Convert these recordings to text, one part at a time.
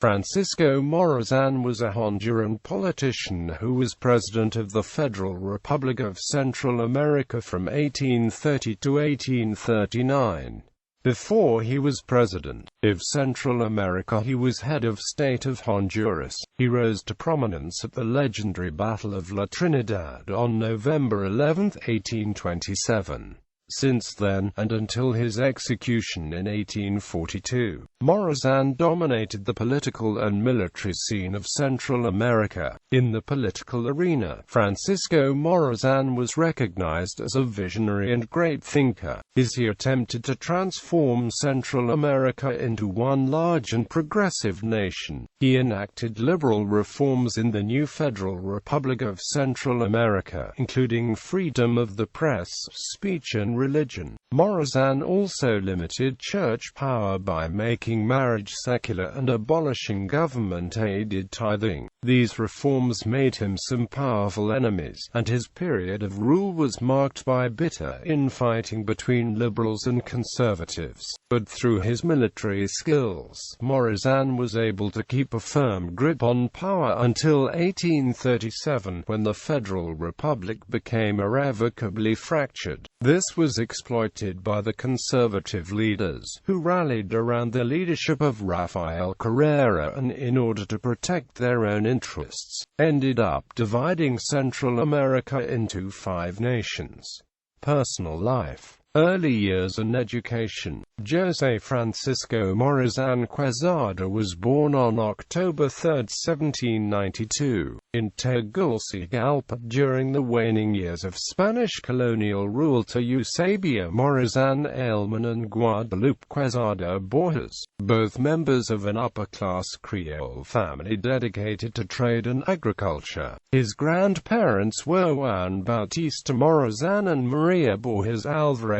Francisco Morazán was a Honduran politician who was president of the Federal Republic of Central America from 1830 to 1839. Before he was president of Central America, he was head of state of Honduras. He rose to prominence at the legendary Battle of La Trinidad on November 11, 1827. Since then, and until his execution in 1842, Morazán dominated the political and military scene of Central America. In the political arena, Francisco Morazán was recognized as a visionary and great thinker, as he attempted to transform Central America into one large and progressive nation. He enacted liberal reforms in the new Federal Republic of Central America, including freedom of the press, speech and religion. Morazán also limited church power by making marriage secular and abolishing government-aided tithing. These reforms made him some powerful enemies, and his period of rule was marked by bitter infighting between liberals and conservatives. But through his military skills, Morazán was able to keep a firm grip on power until 1837, when the Federal Republic became irrevocably fractured. This was exploited by the conservative leaders, who rallied around the leadership of Rafael Carrera and, in order to protect their own interests, ended up dividing Central America into 5 nations. Personal life. Early years and education. José Francisco Morazán Quesada was born on October 3, 1792, in Tegucigalpa during the waning years of Spanish colonial rule to Eusebio Morazán Ailman and Guadalupe Quesada Borges, both members of an upper-class Creole family dedicated to trade and agriculture. His grandparents were Juan Bautista Morazán and Maria Borges Alvarenga.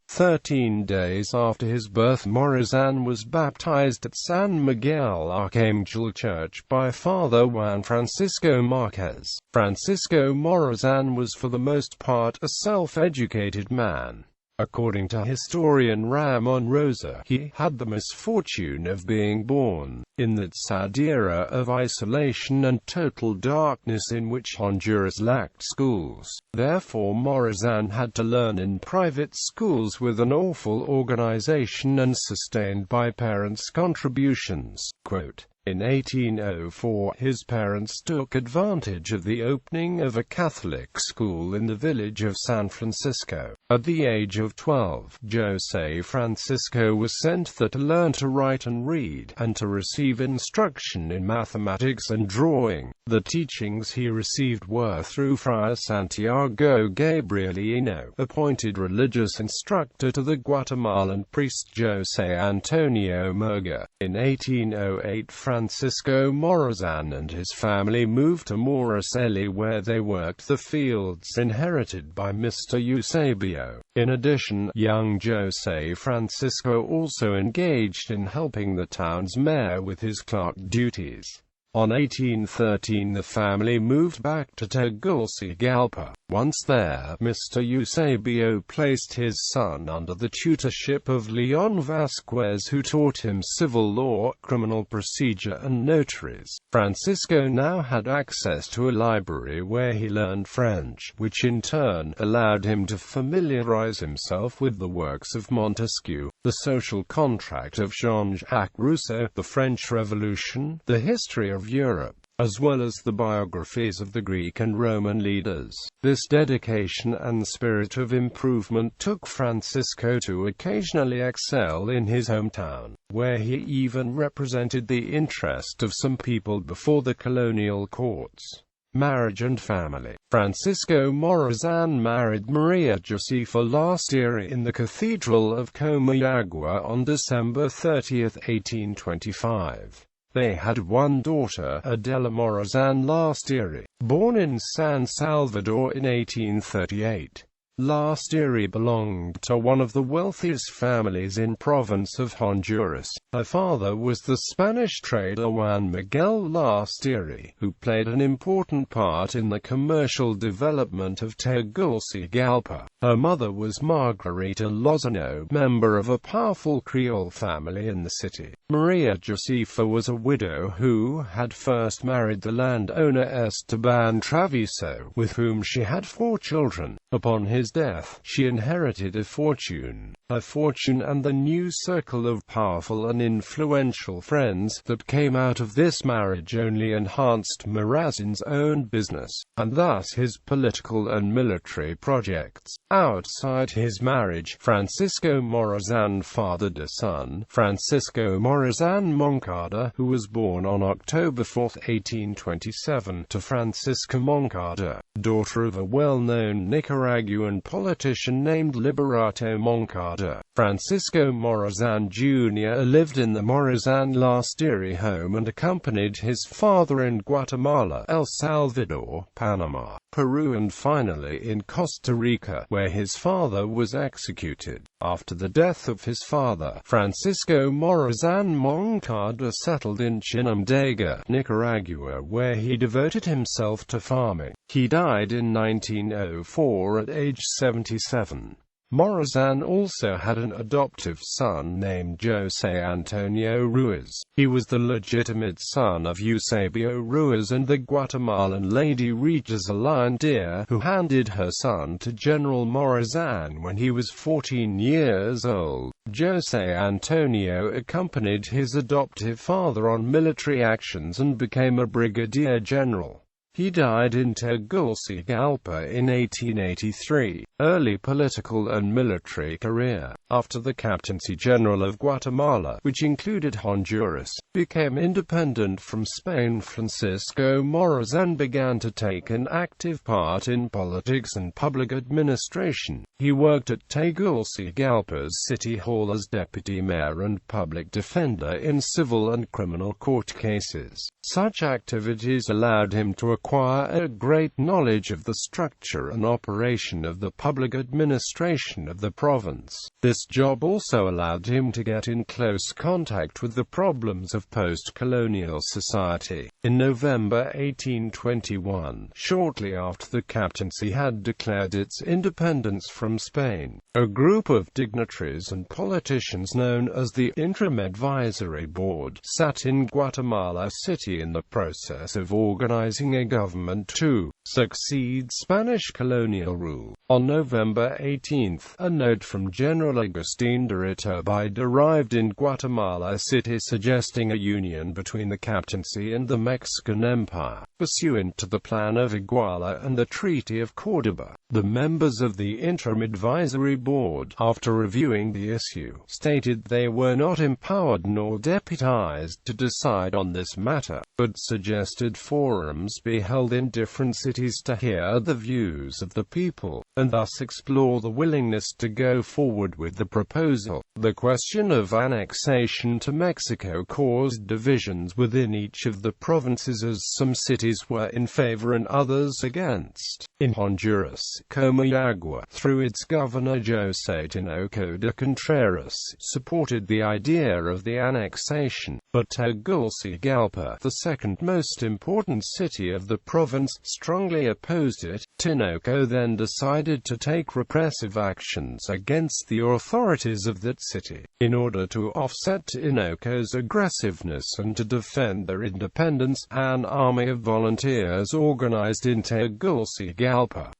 13 days after his birth, Morazán was baptized at San Miguel Archangel Church by Father Juan Francisco Marquez. Francisco Morazán was for the most part a self-educated man. According to historian Ramon Rosa, he had the misfortune of being born in that sad era of isolation and total darkness in which Honduras lacked schools. Therefore Morazán had to learn in private schools with an awful organization and sustained by parents' contributions. Quote, in 1804, his parents took advantage of the opening of a Catholic school in the village of San Francisco. At the age of 12, José Francisco was sent there to learn to write and read, and to receive instruction in mathematics and drawing. The teachings he received were through Friar Santiago Gabrielino, appointed religious instructor to the Guatemalan priest José Antonio Murga. In 1808, Francisco Morazán and his family moved to Morazán, where they worked the fields inherited by Mr. Eusebio. In addition, young José Francisco also engaged in helping the town's mayor with his clerk duties. On 1813 the family moved back to Tegucigalpa. Once there, Mr. Eusebio placed his son under the tutorship of Leon Vasquez, who taught him civil law, criminal procedure and notaries. Francisco now had access to a library where he learned French, which in turn allowed him to familiarize himself with the works of Montesquieu, The Social Contract of Jean-Jacques Rousseau, The French Revolution, The History of Europe, as well as the biographies of the Greek and Roman leaders. This dedication and spirit of improvement took Francisco to occasionally excel in his hometown, where he even represented the interest of some people before the colonial courts. Marriage and family. Francisco Morazán married Maria Josefa Lastiri in the Cathedral of Comayagua on December 30, 1825. They had one daughter, Adela Morazán Lastiri, born in San Salvador in 1838. Lastiri belonged to one of the wealthiest families in province of Honduras. Her father was the Spanish trader Juan Miguel Lastiri, who played an important part in the commercial development of Tegucigalpa. Her mother was Margarita Lozano, member of a powerful Creole family in the city. Maria Josefa was a widow who had first married the landowner Esteban Traviso, with whom she had 4 children. Upon his death, she inherited a fortune. Her fortune and the new circle of powerful and influential friends that came out of this marriage only enhanced Morazán's own business, and thus his political and military projects. Outside his marriage, Francisco Morazán fathered a son, Francisco Morazán Moncada, who was born on October 4, 1827, to Francisca Moncada, daughter of a well-known Nicaraguan politician named Liberato Moncada. Francisco Morazán Jr. lived in the Morazán Lastiri home and accompanied his father in Guatemala, El Salvador, Panama, Peru and finally in Costa Rica, where his father was executed. After the death of his father, Francisco Morazán Moncada settled in Chinandega, Nicaragua, where he devoted himself to farming. He died in 1904 at age 77. Morazán also had an adoptive son named José Antonio Ruiz. He was the legitimate son of Eusebio Ruiz and the Guatemalan lady Regis Alandia, who handed her son to General Morazán when he was 14 years old. José Antonio accompanied his adoptive father on military actions and became a brigadier general. He died in Tegucigalpa in 1883. Early political and military career. After the Captaincy General of Guatemala, which included Honduras, became independent from Spain, Francisco Morazán began to take an active part in politics and public administration. He worked at Tegucigalpa's City Hall as deputy mayor and public defender in civil and criminal court cases. Such activities allowed him to acquire a great knowledge of the structure and operation of the public administration of the province. This job also allowed him to get in close contact with the problems of post-colonial society. In November 1821, shortly after the captaincy had declared its independence from Spain, a group of dignitaries and politicians known as the Interim Advisory Board sat in Guatemala City in the process of organizing a government to succeed Spanish colonial rule. On November 18, a note from General Agustín de Iturbide arrived in Guatemala City suggesting a union between the captaincy and the Mexican Empire, pursuant to the Plan of Iguala and the Treaty of Córdoba. The members of the Interim Advisory Board, after reviewing the issue, stated they were not empowered nor deputized to decide on this matter, but suggested forums be held in different cities to hear the views of the people, and thus explore the willingness to go forward with the proposal. The question of annexation to Mexico caused divisions within each of the provinces as some cities were in favor and others against. In Honduras, Comayagua, through its governor José Tinoco de Contreras, supported the idea of the annexation, but Tegucigalpa, the second most important city of the province, strongly opposed it. Tinoco then decided to take repressive actions against the authorities of that city. In order to offset Tinoco's aggressiveness and to defend their independence, an army of volunteers organized in Tegucigalpa.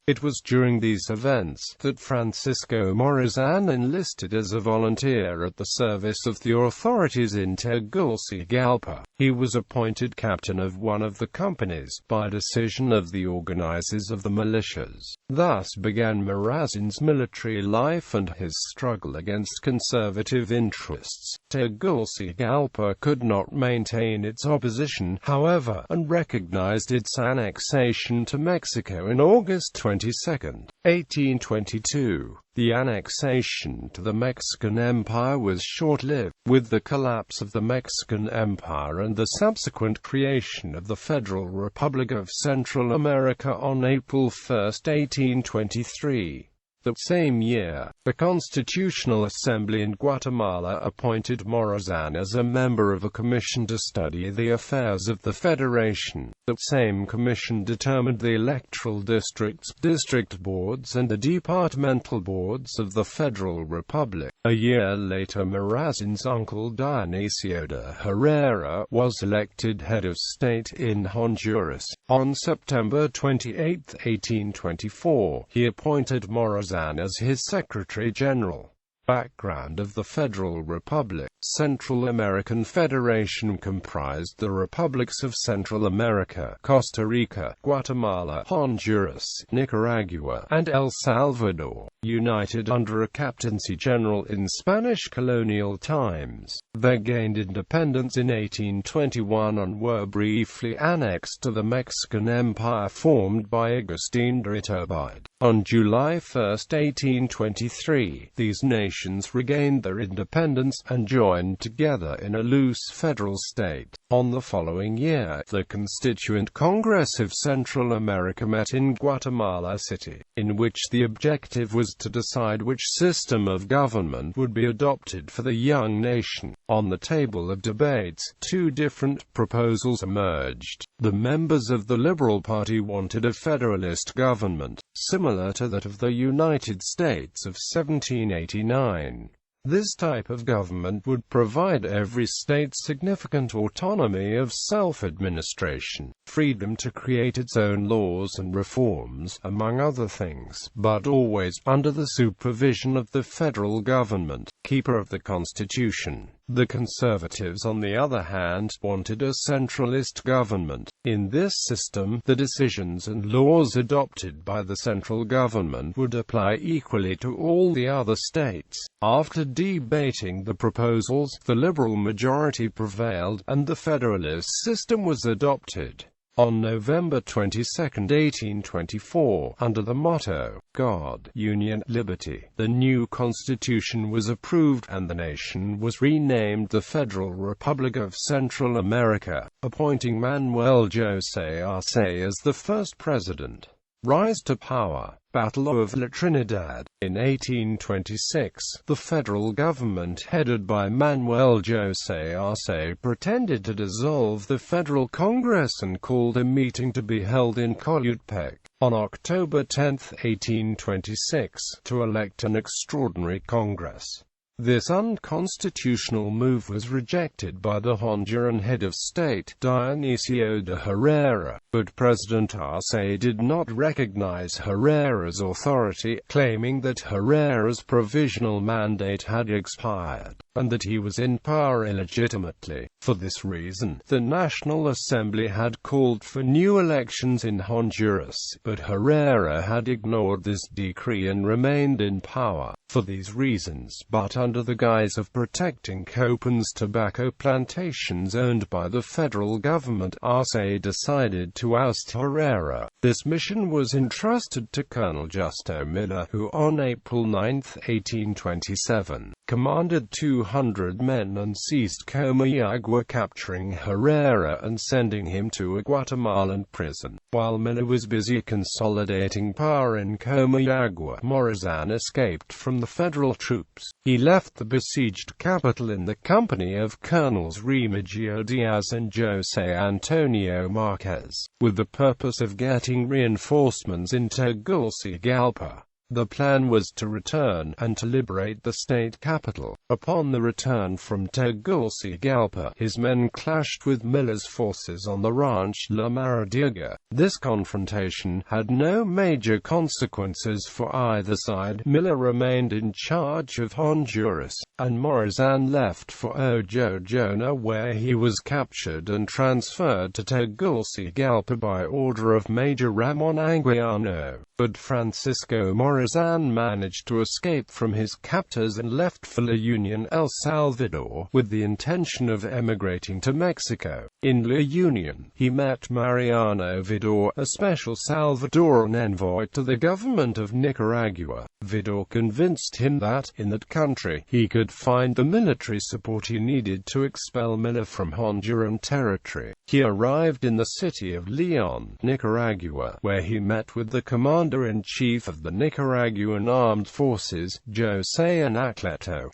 It was during these events that Francisco Morazán enlisted as a volunteer at the service of the authorities in Tegucigalpa. He was appointed captain of one of the companies, by decision of the organizers of the militias. Thus began Morazán's military life and his struggle against conservative interests. Tegucigalpa could not maintain its opposition, however, and recognized its annexation to Mexico in August 22, 1822. The annexation to the Mexican Empire was short-lived. With the collapse of the Mexican Empire and the subsequent creation of the Federal Republic of Central America on April 1, 1823, That same year, the Constitutional Assembly in Guatemala appointed Morazán as a member of a commission to study the affairs of the Federation. That same commission determined the electoral districts, district boards and the departmental boards of the Federal Republic. A year later, Morazán's uncle Dionisio de Herrera was elected head of state in Honduras. On September 28, 1824, he appointed Morazán as his Secretary General. Background of the Federal Republic. Central American Federation comprised the republics of Central America, Costa Rica, Guatemala, Honduras, Nicaragua, and El Salvador, united under a captaincy general in Spanish colonial times. They gained independence in 1821 and were briefly annexed to the Mexican Empire formed by Agustín de Iturbide. On July 1, 1823, these nations regained their independence and joined together in a loose federal state. On the following year, the Constituent Congress of Central America met in Guatemala City, in which the objective was to decide which system of government would be adopted for the young nation. On the table of debates, two different proposals emerged. The members of the Liberal Party wanted a federalist government, similar to that of the United States of 1789. This type of government would provide every state significant autonomy of self-administration, freedom to create its own laws and reforms, among other things, but always under the supervision of the federal government, keeper of the Constitution. The Conservatives, on the other hand, wanted a centralist government. In this system, the decisions and laws adopted by the central government would apply equally to all the other states. After debating the proposals, the liberal majority prevailed, and the federalist system was adopted. On November 22, 1824, under the motto, God, Union, Liberty, the new constitution was approved, and the nation was renamed the Federal Republic of Central America, appointing Manuel José Arce as the first president. Rise to power. Battle of La Trinidad. In 1826, the federal government, headed by Manuel José Arce, pretended to dissolve the Federal Congress and called a meeting to be held in Coyutepec on October 10, 1826, to elect an extraordinary Congress. This unconstitutional move was rejected by the Honduran head of state, Dionisio de Herrera, but President Arce did not recognize Herrera's authority, claiming that Herrera's provisional mandate had expired, and that he was in power illegitimately. For this reason, the National Assembly had called for new elections in Honduras, but Herrera had ignored this decree and remained in power. For these reasons, but under the guise of protecting Copen's tobacco plantations owned by the federal government, Arce decided to oust Herrera. This mission was entrusted to Colonel Justo Miller, who on April 9, 1827, commanded 200 men and seized Comayagua, capturing Herrera and sending him to a Guatemalan prison. While Miller was busy consolidating power in Comayagua, Morazán escaped from the federal troops. He left the besieged capital in the company of Colonels Remigio Diaz and José Antonio Marquez, with the purpose of getting reinforcements in Tegucigalpa. The plan was to return and to liberate the state capital. Upon the return from Tegucigalpa, his men clashed with Miller's forces on the ranch La Maradiaga. This confrontation had no major consequences for either side. Miller remained in charge of Honduras, and Morazán left for Ojojona, where he was captured and transferred to Tegucigalpa by order of Major Ramon Anguiano. But Francisco Morazán managed to escape from his captors and left for La Union, El Salvador, with the intention of emigrating to Mexico. In La Union, he met Mariano Vidor, a special Salvadoran envoy to the government of Nicaragua. Vidor convinced him that, in that country, he could find the military support he needed to expel Miller from Honduran territory. He arrived in the city of Leon, Nicaragua, where he met with the commander-in-chief of the Nicaraguan Nicaraguan armed forces, Jose Anacleto,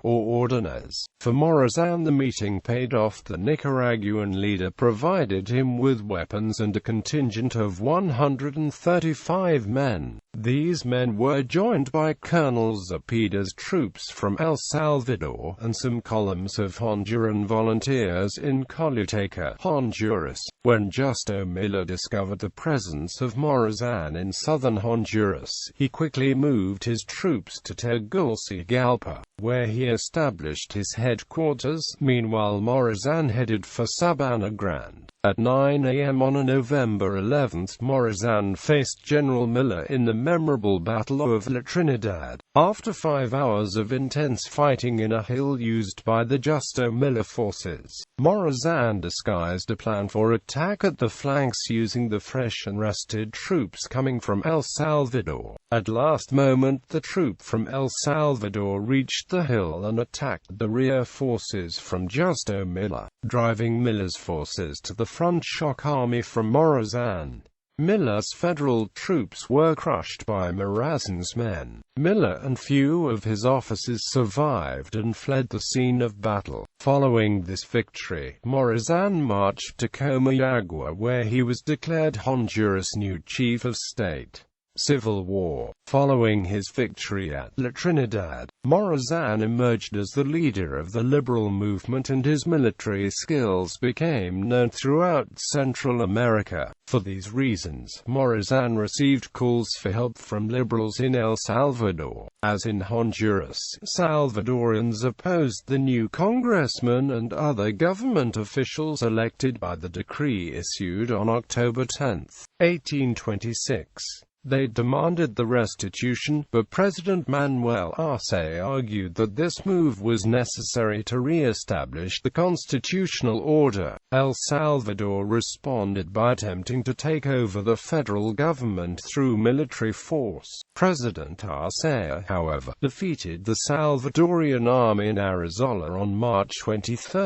or Ordonez. For Morazán, the meeting paid off. The Nicaraguan leader provided him with weapons and a contingent of 135 men. These men were joined by Colonel Zepeda's troops from El Salvador, and some columns of Honduran volunteers in Coluteca, Honduras. When Justo Miller discovered the presence of Morazán in southern Honduras, he quickly moved his troops to Tegucigalpa, where he established his headquarters. Meanwhile, Morazán headed for Sabana Grande. At 9 a.m. on November 11, Morazán faced General Miller in the memorable Battle of La Trinidad. After 5 hours of intense fighting in a hill used by the Justo Miller forces, Morazán disguised a plan for attack at the flanks using the fresh and rested troops coming from El Salvador. At last moment, the troop from El Salvador reached the hill and attacked the rear forces from Justo Miller, driving Miller's forces to the front. Shock army from Morazán. Miller's federal troops were crushed by Morazán's men. Miller and few of his officers survived and fled the scene of battle. Following this victory, Morazán marched to Comayagua, where he was declared Honduras' new chief of state. Civil War. Following his victory at La Trinidad, Morazán emerged as the leader of the liberal movement, and his military skills became known throughout Central America. For these reasons, Morazán received calls for help from liberals in El Salvador. As in Honduras, Salvadorians opposed the new congressman and other government officials elected by the decree issued on October 10, 1826. They demanded the restitution, but President Manuel Arce argued that this move was necessary to re-establish the constitutional order. El Salvador responded by attempting to take over the federal government through military force. President Arce, however, defeated the Salvadorian army in Arizona on March 23,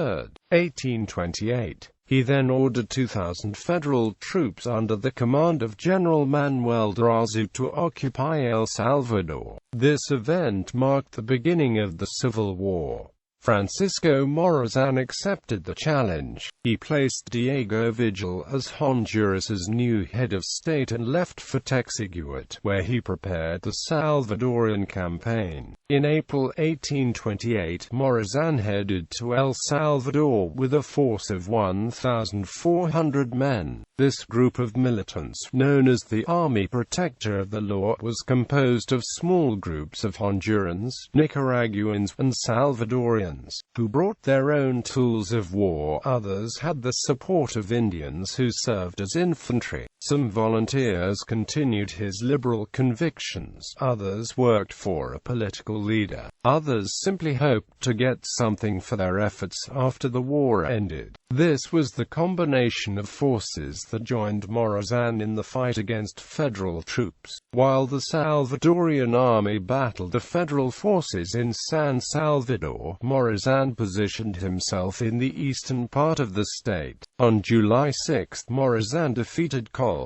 1828. He then ordered 2,000 federal troops under the command of General Manuel Drazu to occupy El Salvador. This event marked the beginning of the Civil War. Francisco Morazán accepted the challenge. He placed Diego Vigil as Honduras's new head of state and left for Texiguat, where he prepared the Salvadorian campaign. In April 1828, Morazán headed to El Salvador with a force of 1,400 men. This group of militants, known as the Army Protector of the Law, was composed of small groups of Hondurans, Nicaraguans, and Salvadorians, who brought their own tools of war. Others had the support of Indians who served as infantry. Some volunteers continued his liberal convictions. Others worked for a political leader. Others simply hoped to get something for their efforts after the war ended. This was the combination of forces that joined Morazán in the fight against federal troops. While the Salvadorian army battled the federal forces in San Salvador, Morazán positioned himself in the eastern part of the state. On July 6, Morazán defeated Col.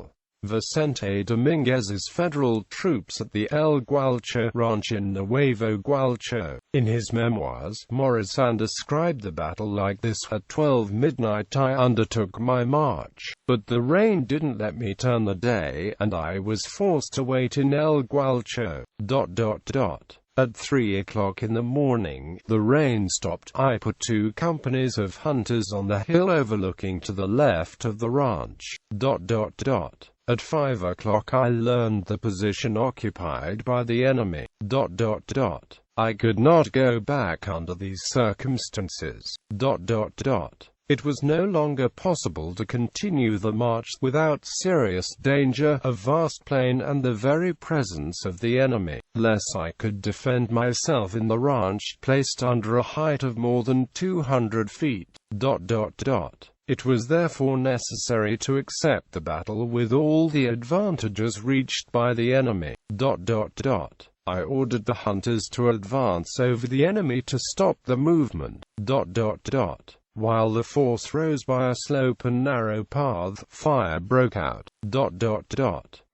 Vicente Dominguez's federal troops at the El Gualcho ranch in Nuevo Gualcho. In his memoirs, Morazán described the battle like this: at 12 midnight I undertook my march, but the rain didn't let me turn the day, and I was forced to wait in El Gualcho. At 3 o'clock in the morning, the rain stopped. I put 2 companies of hunters on the hill overlooking to the left of the ranch. At 5 o'clock I learned the position occupied by the enemy. I could not go back under these circumstances. It was no longer possible to continue the march without serious danger, a vast plain and the very presence of the enemy, less I could defend myself in the ranch, placed under a height of more than 200 feet. It was therefore necessary to accept the battle with all the advantages reached by the enemy. I ordered the hunters to advance over the enemy to stop the movement. While the force rose by a slope and narrow path, fire broke out.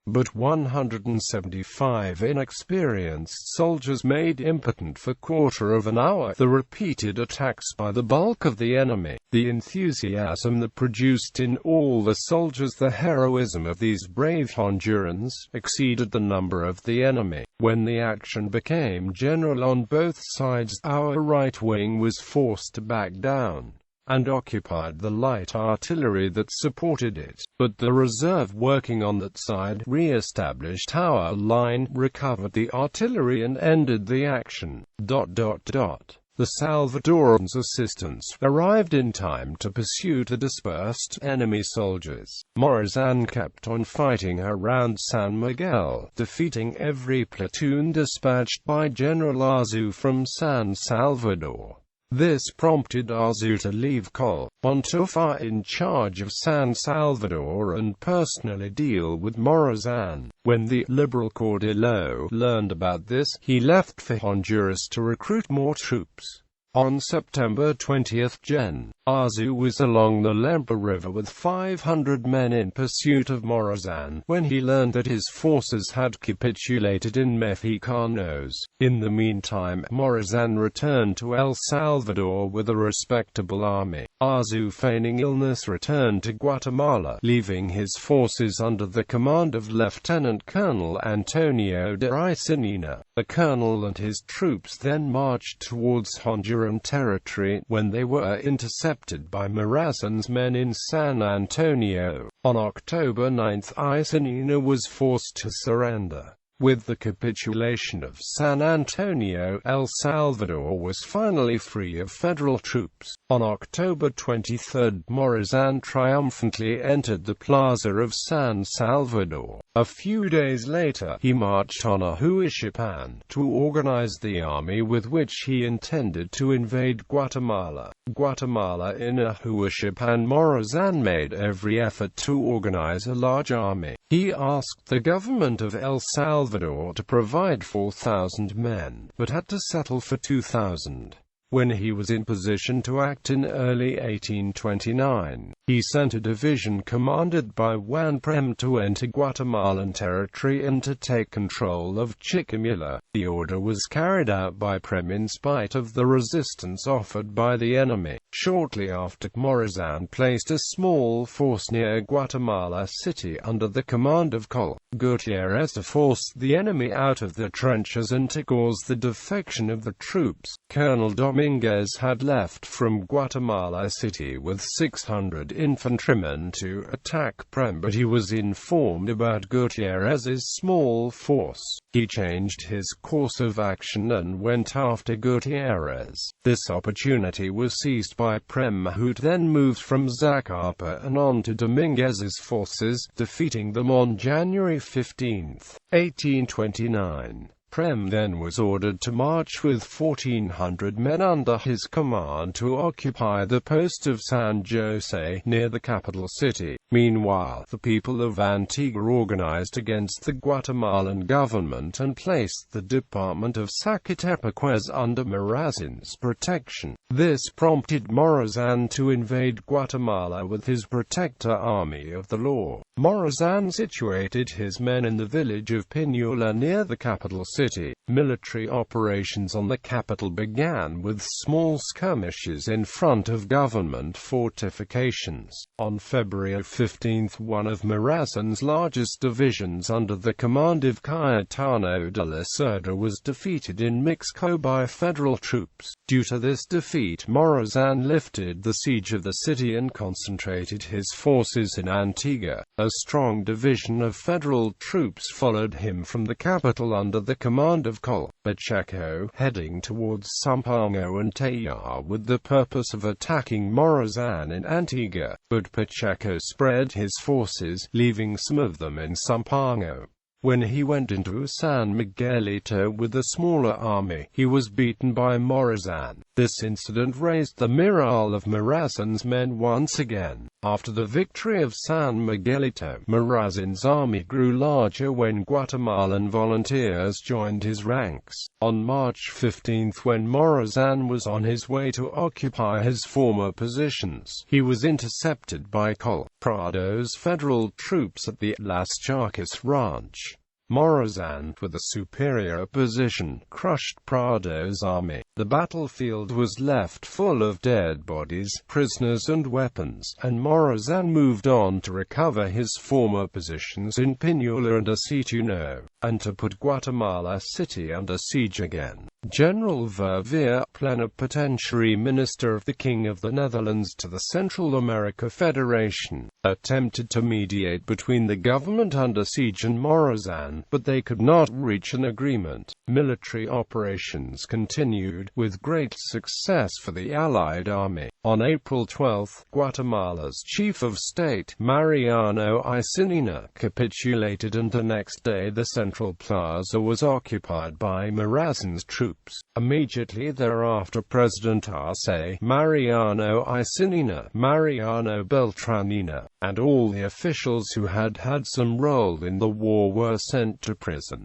but 175 inexperienced soldiers made impotent for quarter of an hour the repeated attacks by the bulk of the enemy. The enthusiasm that produced in all the soldiers the heroism of these brave Hondurans exceeded the number of the enemy. When the action became general on both sides, our right wing was forced to back down and occupied the light artillery that supported it, but the reserve working on that side re-established our line, recovered the artillery and ended the action. The Salvadorans' assistance arrived in time to pursue the dispersed enemy soldiers. Morazán kept on fighting around San Miguel, defeating every platoon dispatched by General Arzu from San Salvador. This prompted Arzu to leave Col. Montufar in charge of San Salvador and personally deal with Morazán. When the liberal Cordillo learned about this, he left for Honduras to recruit more troops. On September 20, Gen. Arzu was along the Lempa River with 500 men in pursuit of Morazán, when he learned that his forces had capitulated in Mexicanos. In the meantime, Morazán returned to El Salvador with a respectable army. Arzu, feigning illness, returned to Guatemala, leaving his forces under the command of Lieutenant Colonel Antonio de Isanina. The colonel and his troops then marched towards Honduran territory, when they were intercepted by Morazán's men in San Antonio. On October 9, Isanina was forced to surrender. With the capitulation of San Antonio, El Salvador was finally free of federal troops. On October 23, Morazán triumphantly entered the plaza of San Salvador. A few days later, he marched on Ahuichapan to organize the army with which he intended to invade Guatemala. In Ahuichapan, Morazán made every effort to organize a large army. He asked the government of El Salvador to provide 4,000 men, but had to settle for 2,000. When he was in position to act in early 1829, he sent a division commanded by Juan Prem to enter Guatemalan territory and to take control of Chiquimula. The order was carried out by Prem in spite of the resistance offered by the enemy. Shortly after, Morazán placed a small force near Guatemala City under the command of Col. Gutierrez to force the enemy out of the trenches and to cause the defection of the troops. Colonel Dominguez had left from Guatemala City with 600 infantrymen to attack Prem, but he was informed about Gutierrez's small force. He changed his course of action and went after Gutierrez. This opportunity was seized by Prem, who then moved from Zacapa and on to Dominguez's forces, defeating them on January 15, 1829. Prem then was ordered to march with 1,400 men under his command to occupy the post of San Jose, near the capital city. Meanwhile, the people of Antigua organized against the Guatemalan government and placed the department of Zacatepeques under Morazán's protection. This prompted Morazán to invade Guatemala with his protector army of the law. Morazán situated his men in the village of Pinula near the capital city. Military operations on the capital began with small skirmishes in front of government fortifications. On February 15, one of Morazán's largest divisions under the command of Cayetano de la Cerda was defeated in Mixco by federal troops. Due to this defeat, Morazán lifted the siege of the city and concentrated his forces in Antigua. A strong division of federal troops followed him from the capital under the command of Col. Pacheco, heading towards Sampango and Tayar with the purpose of attacking Morazán in Antigua, but Pacheco spread his forces, leaving some of them in Sampango. When he went into San Miguelito with a smaller army, he was beaten by Morazán. This incident raised the morale of Morazán's men once again. After the victory of San Miguelito, Morazán's army grew larger when Guatemalan volunteers joined his ranks. On March 15, when Morazán was on his way to occupy his former positions, he was intercepted by Col. Prado's federal troops at the Las Charcas Ranch, Morazán, with a superior position, crushed Prado's army. The battlefield was left full of dead bodies, prisoners and weapons, and Morazán moved on to recover his former positions in Piñuela and Aceituno, and to put Guatemala City under siege again. General Verveer, plenipotentiary minister of the King of the Netherlands to the Central America Federation, attempted to mediate between the government under siege and Morazán, but they could not reach an agreement. Military operations continued, with great success for the Allied army. On April 12, Guatemala's chief of state, Mariano Isinina, capitulated, and the next day the central plaza was occupied by Morazán's troops. Immediately thereafter, President Arce, Mariano Isinina, Mariano Beltranena, and all the officials who had had some role in the war were sent to prison.